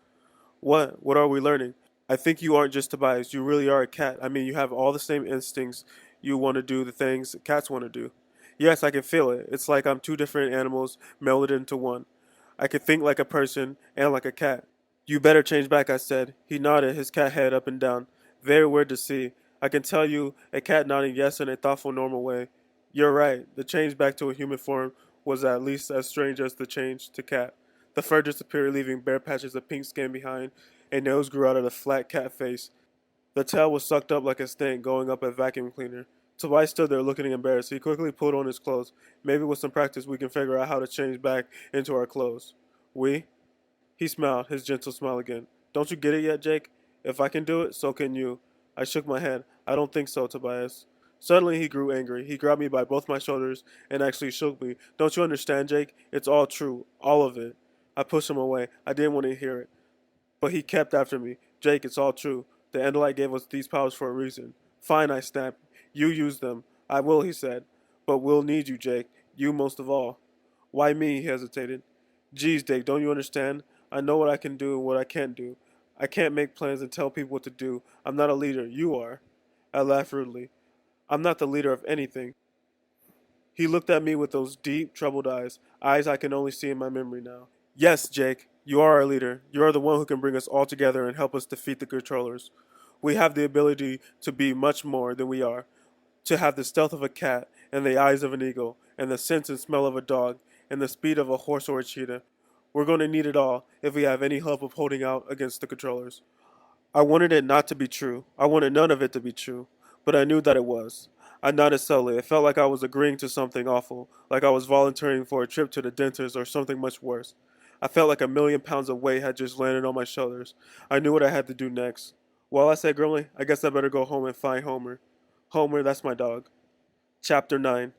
What? What are we learning? I think you aren't just Tobias. You really are a cat. I mean, you have all the same instincts. You want to do the things cats want to do. Yes, I can feel it. It's like I'm two different animals melded into one. I can think like a person and like a cat. You better change back, I said. He nodded, his cat head up and down. Very weird to see. I can tell you, a cat nodding yes in a thoughtful, normal way. You're right. The change back to a human form was at least as strange as the change to cat. The fur disappeared, leaving bare patches of pink skin behind. A nose grew out of the flat cat face. The tail was sucked up like a snake going up a vacuum cleaner. Tobias stood there looking embarrassed. He quickly pulled on his clothes. Maybe with some practice we can figure out how to change back into our clothes. We? He smiled, his gentle smile again. Don't you get it yet, Jake? If I can do it, so can you. I shook my head. I don't think so, Tobias. Suddenly he grew angry. He grabbed me by both my shoulders and actually shook me. Don't you understand, Jake? It's all true. All of it. I pushed him away. I didn't want to hear it. But he kept after me. Jake, it's all true. The Andalite gave us these powers for a reason. Fine, I snapped. You use them. I will, he said. But we'll need you, Jake. You most of all. Why me? He hesitated. Geez, Jake, don't you understand? I know what I can do and what I can't do. I can't make plans and tell people what to do. I'm not a leader. You are. I laughed rudely. I'm not the leader of anything. He looked at me with those deep, troubled eyes, eyes I can only see in my memory now. Yes, Jake, you are our leader. You are the one who can bring us all together and help us defeat the controllers. We have the ability to be much more than we are, to have the stealth of a cat, and the eyes of an eagle, and the sense and smell of a dog, and the speed of a horse or a cheetah. We're going to need it all if we have any hope of holding out against the controllers. I wanted it not to be true. I wanted none of it to be true. But I knew that it was. I nodded slowly. It felt like I was agreeing to something awful, like I was volunteering for a trip to the dentist or something much worse. I felt like 1,000,000 pounds of weight had just landed on my shoulders. I knew what I had to do next. Well, I said grimly, I guess I better go home and find Homer. Homer, that's my dog. Chapter 9.